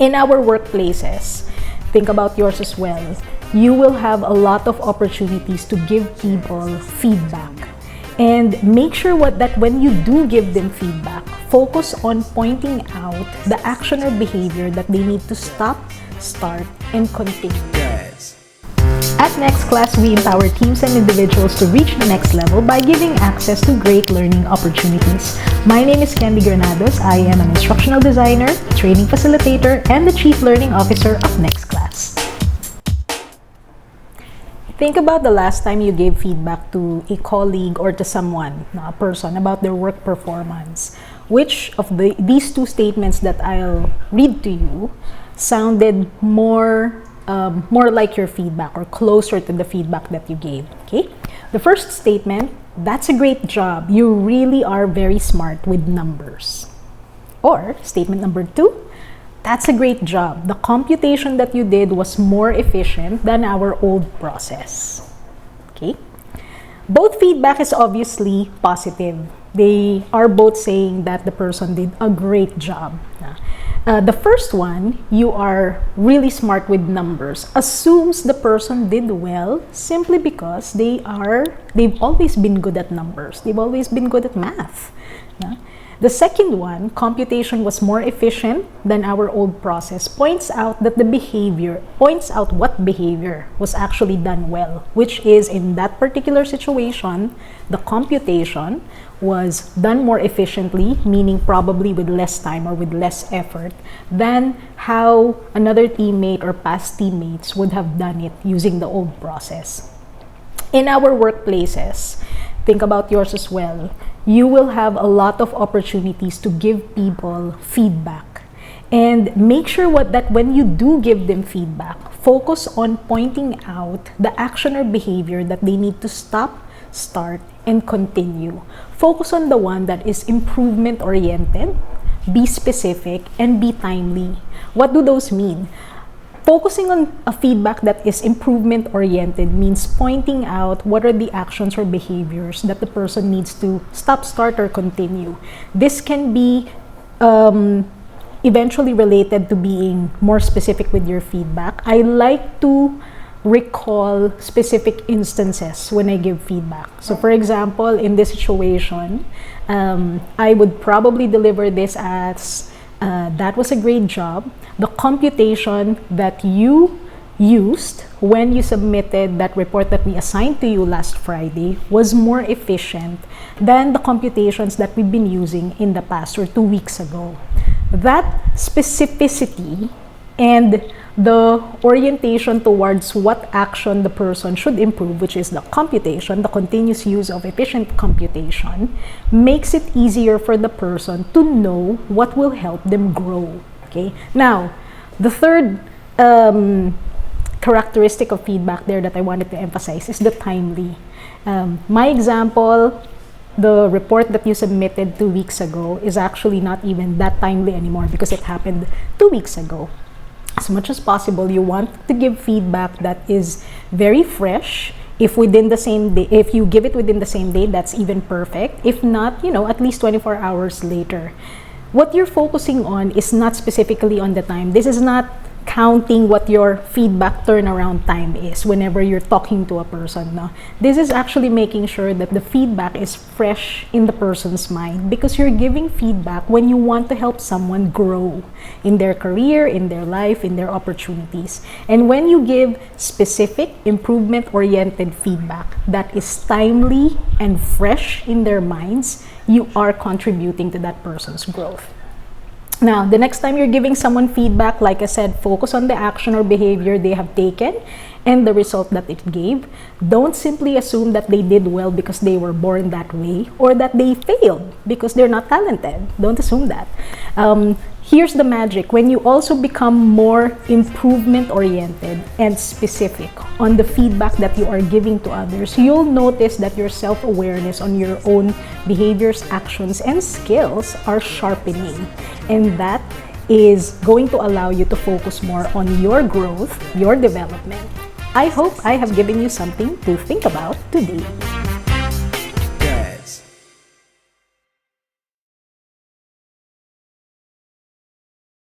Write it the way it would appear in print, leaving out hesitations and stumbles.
In our workplaces, think about yours as well. You will have a lot of opportunities to give people feedback. And make sure that when you do give them feedback, focus on pointing out the action or behavior that they need to stop, start, and continue. At Next Class, we empower teams and individuals to reach the next level by giving access to great learning opportunities. My name is Candy Granados. I am an instructional designer, training facilitator, and the Chief Learning Officer of Next Class. Think about the last time you gave feedback to a colleague or to someone, a person, about their work performance. Which of these two statements that I'll read to you sounded more like your feedback or closer to the feedback that you gave? Okay. The first statement, that's a great job. You really are very smart with numbers. Or statement number two, that's a great job. The computation that you did was more efficient than our old process. Okay. Both feedback is obviously positive. They are both saying that the person did a great job. The first one, you are really smart with numbers, assumes the person did well simply because they've always been good at numbers. They've always been good at math. The second one, computation was more efficient than our old process, points out what behavior was actually done well, which is in that particular situation, the computation was done more efficiently, meaning probably with less time or with less effort than how another teammate or past teammates would have done it using the old process. In our workplaces, think about yours as well. You will have a lot of opportunities to give people feedback. And make sure that when you do give them feedback, focus on pointing out the action or behavior that they need to stop, start, and continue. Focus on the one that is improvement-oriented, be specific, and be timely. What do those mean? Focusing on a feedback that is improvement-oriented means pointing out what are the actions or behaviors that the person needs to stop, start, or continue. This can be eventually related to being more specific with your feedback. I like to recall specific instances when I give feedback. So for example, in this situation, I would probably deliver this as that was a great job. The computation that you used when you submitted that report that we assigned to you last Friday was more efficient than the computations that we've been using in the past or 2 weeks ago. That specificity and the orientation towards what action the person should improve, which is the computation, the continuous use of efficient computation, makes it easier for the person to know what will help them grow. Okay. Now, the third characteristic of feedback there that I wanted to emphasize is the timely. My example, the report that you submitted 2 weeks ago is actually not even that timely anymore because it happened 2 weeks ago. As much as possible, you want to give feedback that is very fresh. If within the same day, if you give it within the same day, that's even perfect. If not, at least 24 hours later. What you're focusing on is not specifically on the time. This is not counting what your feedback turnaround time is whenever you're talking to a person. No? This is actually making sure that the feedback is fresh in the person's mind because you're giving feedback when you want to help someone grow in their career, in their life, in their opportunities. And when you give specific improvement-oriented feedback that is timely and fresh in their minds, you are contributing to that person's growth. Now, the next time you're giving someone feedback, like I said, focus on the action or behavior they have taken and the result that it gave. Don't simply assume that they did well because they were born that way or that they failed because they're not talented. Don't assume that. Here's the magic. When you also become more improvement-oriented and specific on the feedback that you are giving to others, you'll notice that your self-awareness on your own behaviors, actions, and skills are sharpening. And that is going to allow you to focus more on your growth, your development. I hope I have given you something to think about today.